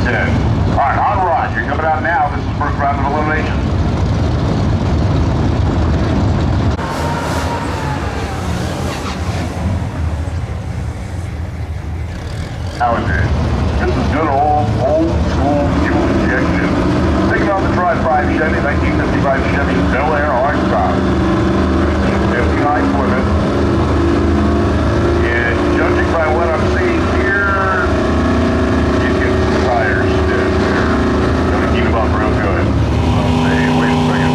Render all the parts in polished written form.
10. All right, on Rod, you're coming out now. This is first round of eliminations. How is it? This is good old school fuel injection. Taking on the Tri-5 Chevy, 1955 Chevy Bel Air Orange Style. 59 Plymouth. And judging by what I'm seeing here, you get the tires stiff there. Gonna keep them up real good. Hey, wait a second.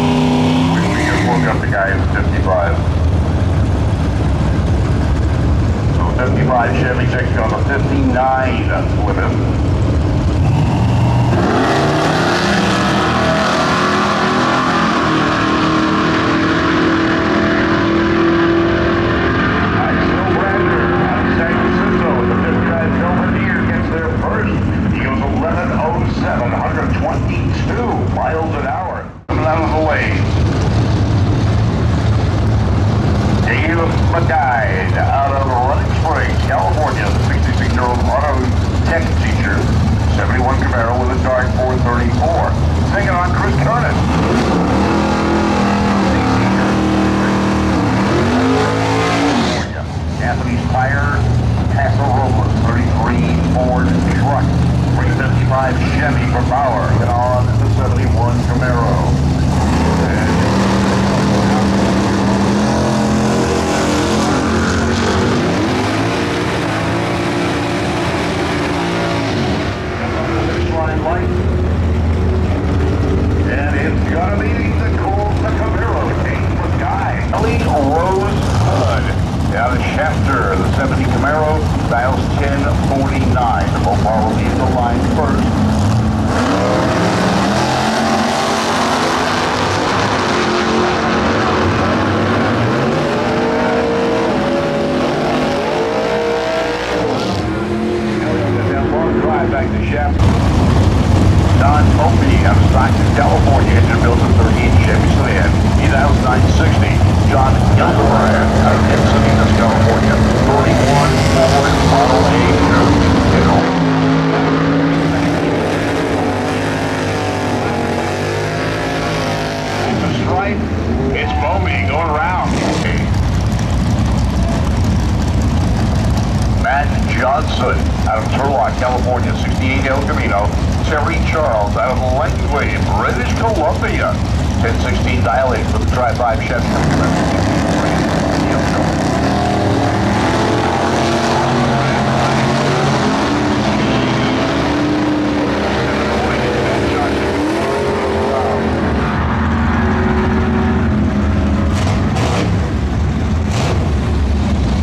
We just woke up the guy in the 55. 55 Chevy taking on the 59 Plymouth. Chevy for power, and on the 71 Camaro. And it's gonna be the Camaro, King for Sky. Ellie Rose Hood, down in Shafter, the 70 Camaro, dials 1049. The Mopar will leave the line first. Back to Chef Don Opie out of Stockton, California. Engine built a 38 Chevy sedan, 960. John Gilbert out of Encinitas, California. 31 Ford Model A. It's a stripe. It's foamy going around. Matt Johnson out of Turlock, California, 68 El Camino. Terry Charles out of Langley, British Columbia, 1016 dilated for the Tri-5 Chevy.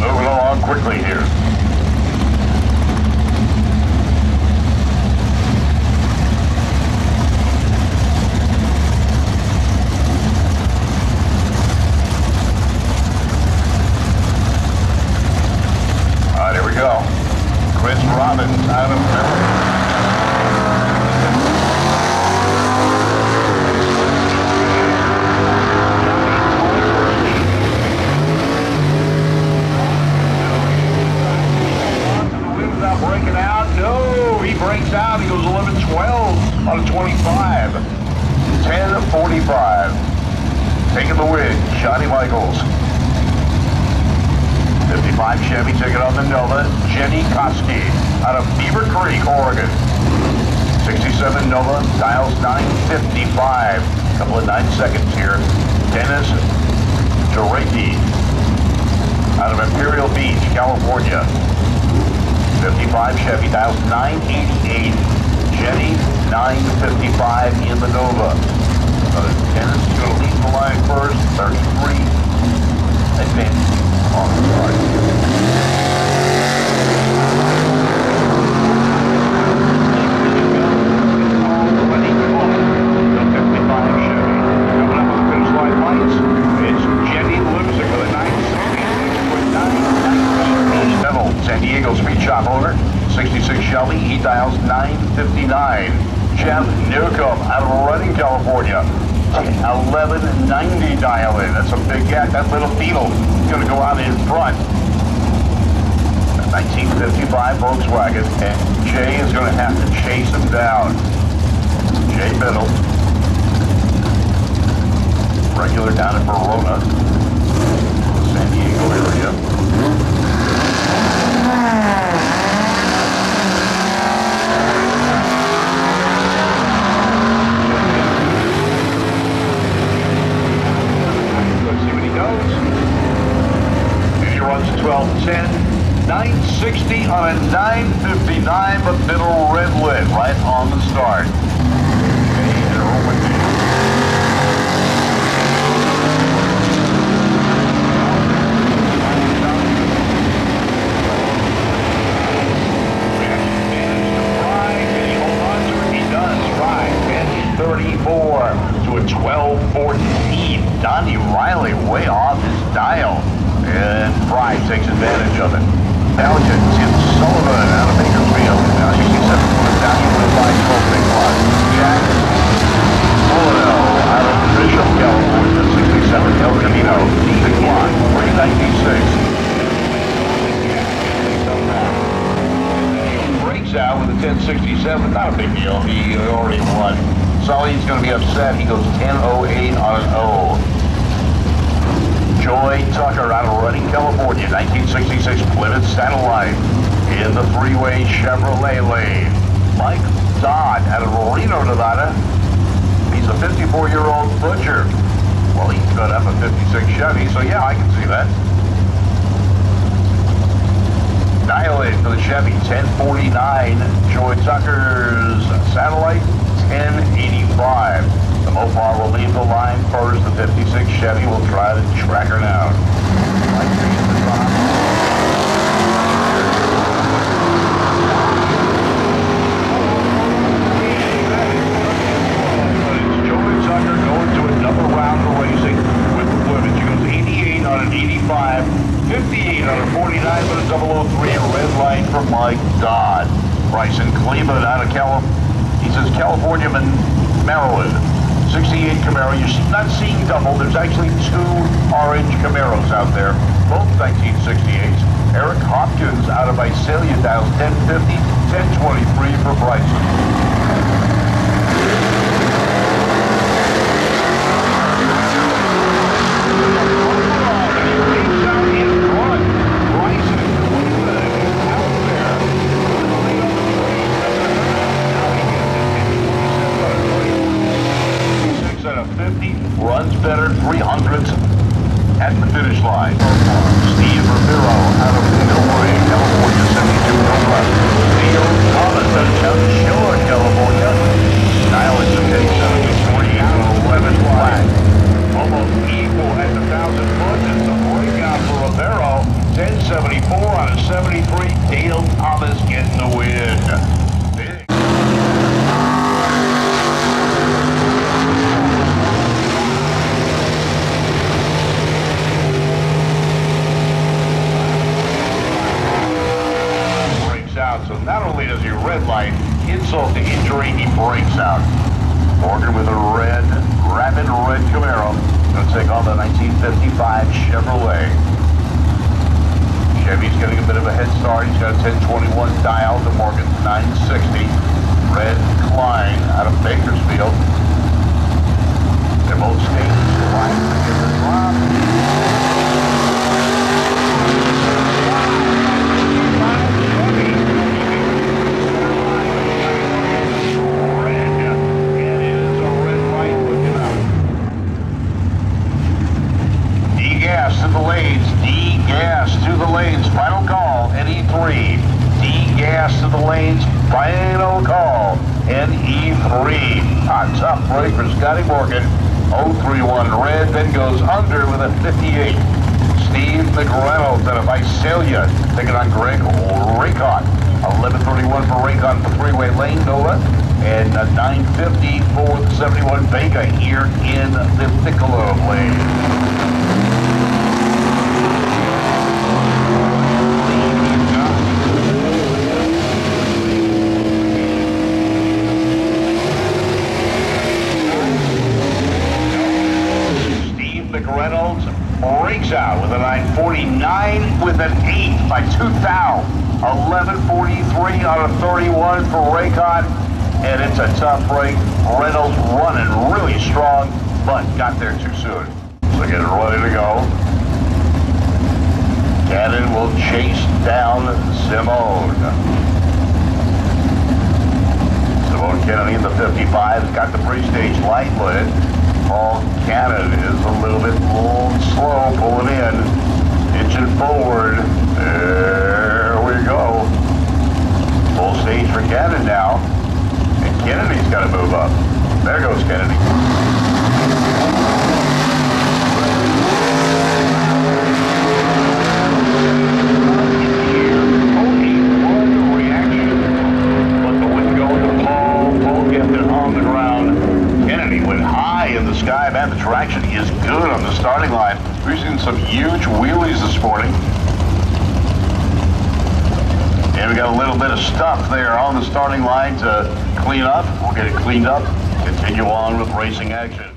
Moving along quickly here. Robbins out of Maryland. Without breaking out. No, he breaks out. He goes 11-12 on a 25. 10-45. Taking the win, Johnny Michaels. 55 Chevy ticket on the Nova, Jenny Koski out of Beaver Creek, Oregon. 67 Nova, dials 955. Couple of 9 seconds here. Dennis Duraki out of Imperial Beach, California. 55 Chevy, dials 988. Jenny, 955 in the Nova. Dennis is going to lead the line first, 33. Advance. On the side. The 55 Chevy. Coming up with the finish line lights. It's Jenny Lipsick with a 960. East Neville, San Diego speed shop owner. 66 Shelby. He dials 959. Jeff Newcomb out of Redding, California. 1190 dial in. That's a big gap. That little beetle is going to go out in front. 1955 Volkswagen, and Jay is going to have to chase him down. Jay Biddle, regular down in Verona, San Diego area. Let's see what he goes. And he runs a 12:10. 960 on a 959, but middle red lit right on the start. He does. 5:34 to a 12:14. Donnie Riley way off his dial, and Fry takes advantage of it. Now it's Tim Sullivan out of Bakersfield. Now 67 down to the line, 12 big plus. Jack Molino out of Bishop, California, 67. El Camino, big block, 396. Breaks out with a 1067. Not a big deal. He already won. Sully's going to be upset. He goes 10:08 on an O. Joy Tucker out of Redding, California, 1966 Plymouth Satellite in the three-way Chevrolet lane. Mike Dodd out of Reno, Nevada. He's a 54-year-old butcher. Well, he's got up a 56 Chevy, so yeah, I can see that. Dial-in for the Chevy, 1049. Joy Tucker's Satellite, 1085. The Mopar will leave the line first. The 56 Chevy will try to track her down. It's Joey Tucker going to another round of racing with the Plymouth. She goes 88 on an 85, 58 on a 49 with a 003, a red line for Mike Dodd. Bryson Cleveland out of he says California, Maryland. 68 Camaro. You're not seeing double. There's actually two orange Camaros out there, both 1968s. Eric Hopkins out of Visalia dials 1050, 1023 for Bryson. Runs better, 300s at the finish line. Steve Rivero out of Millway, California, 72 Nova. Neil Thomas out of South Shore, California. Dial is okay, 73 to 11 flat. Almost equal at the 1,000 foot. It's a breakout for Rivero. 1074 on a 73. Dale Thomas getting the win. Big. So not only does he red light, insult to injury, he breaks out. Morgan with a rapid red Camaro. Going to take on the 1955 Chevrolet. Chevy's getting a bit of a head start. He's got a 1021 dial to Morgan's 960. Red Klein out of Bakersfield. They're both skating to line to get the drop. To the lanes, D-gas to the lanes, final call, NE3. D-gas to the lanes, final call, NE3. Tough break for Scotty Morgan, 031 red, then goes under with a 58. Steve McReynolds out of Visalia, taking on Greg Raycott. 1131 for Raycott for three-way lane, Nova, and 950 for the 71 Vega here in the Piccolo lane. Reynolds breaks out with a 949 with an 8 by 2 thou. 11:43 out of 31 for Raycon, and it's a tough break. Reynolds running really strong, but got there too soon. So get it ready to go. Cannon will chase down Simone. Simone Kennedy in the 55 has got the pre-stage light lit. Paul Cannon is a little bit slow pulling in. Inching forward. There we go. Full stage for Cannon now. And Kennedy's got to move up. There goes Kennedy. Man, the traction is good on the starting line. We've seen some huge wheelies this morning. And we got a little bit of stuff there on the starting line to clean up. We'll get it cleaned up, continue on with racing action.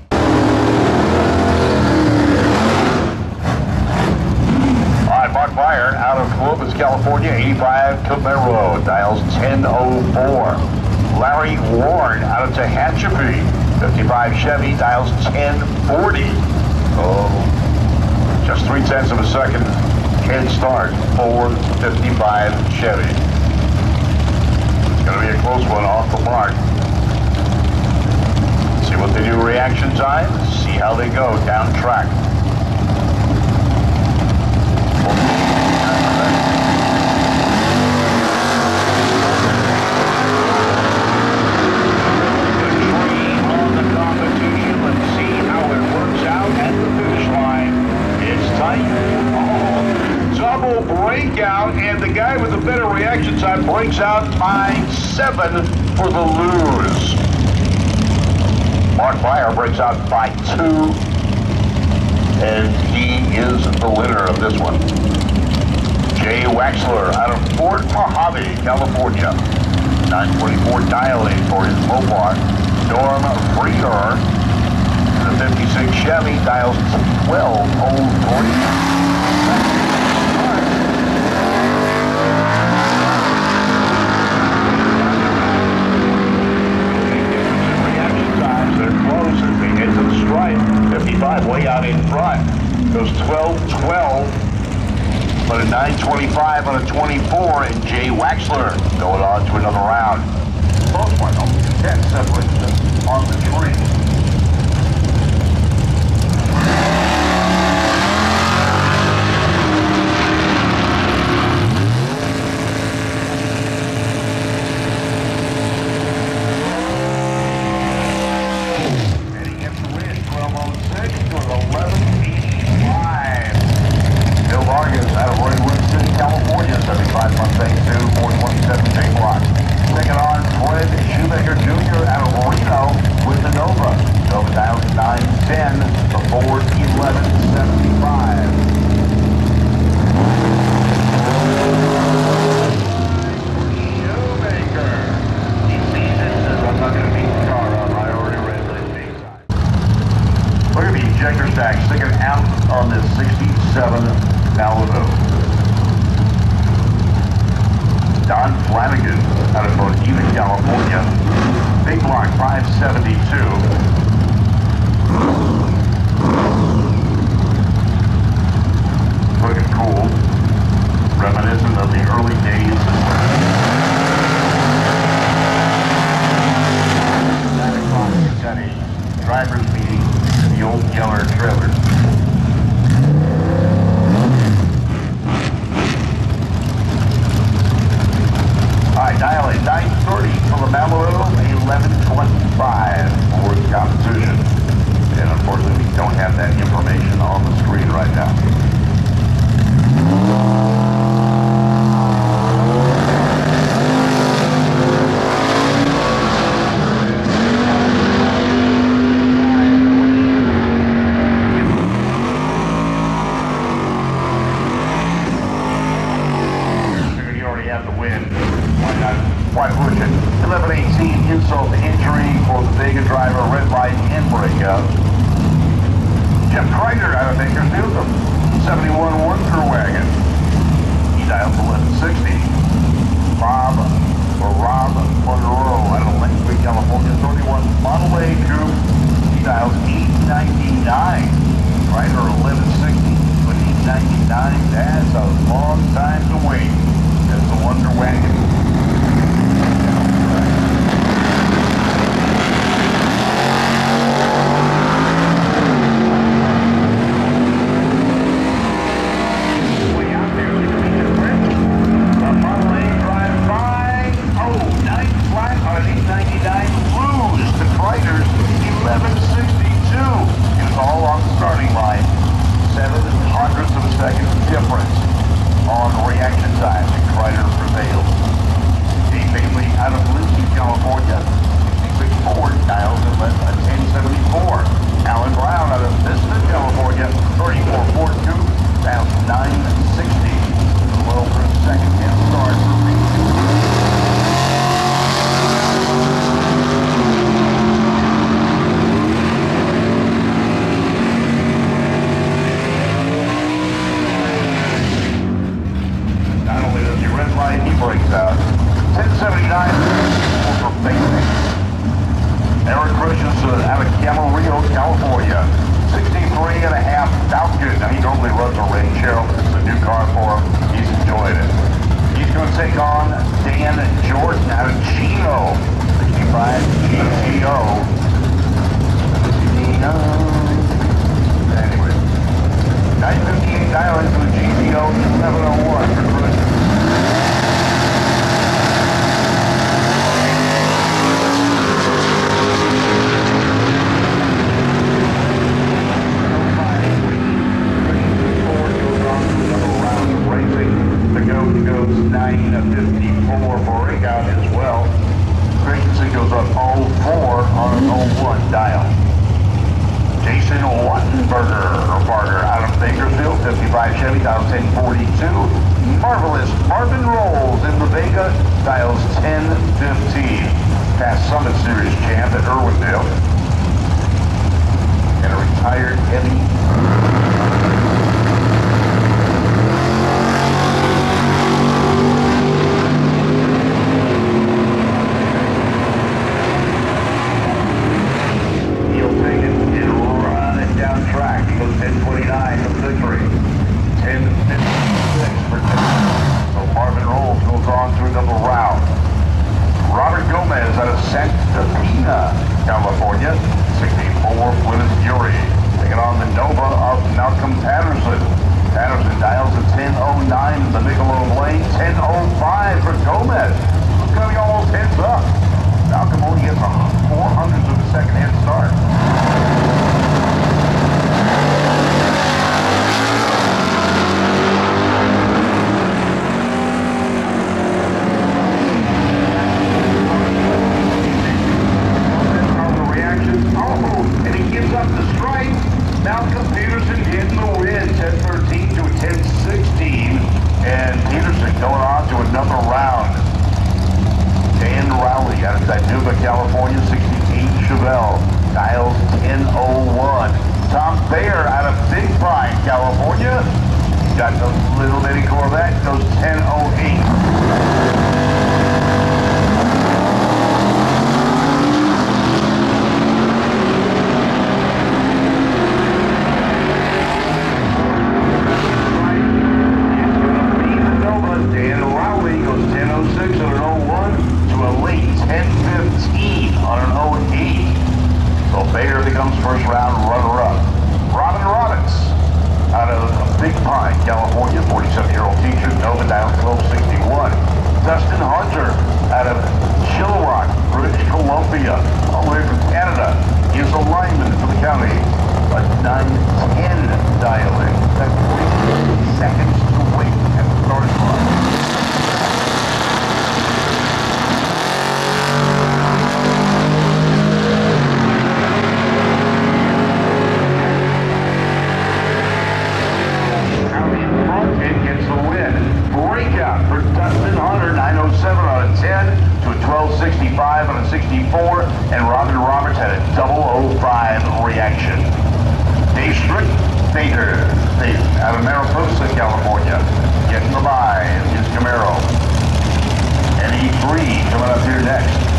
All right, Mark Meyer out of Columbus, California, 85 Cookman Road, dials 1004. Larry Warren out of Tehachapi, 55 Chevy, dials 1040. Oh, just 0.3 of a second head start for 55 Chevy. It's going to be a close one off the mark. See what they do reaction time, see how they go down track. Breakout, and the guy with the better reaction time breaks out by 7 for the lose. Mark Meyer breaks out by 2, and he is the winner of this one. Jay Waxler out of Fort Mojave, California, 924 dialing for his Mopar. Norm Freer, the 56 Chevy, dials 1203. Into the stripe, 55 way out in front. Goes 12-12, but a 925 on a 24, and Jay Waxler going on to another round. Both one, 10 separates on the tree. Wagon. He dials 1160. Rob Monroe out of Lynchburg, California. 31 Model A Coupe. He dials 899. Rider 1160 with 899. That's a long time to wait. That's the Wonder Wagon. Spectator, out of Mariposa, California, getting the line in his Camaro. And E-3 coming up here next.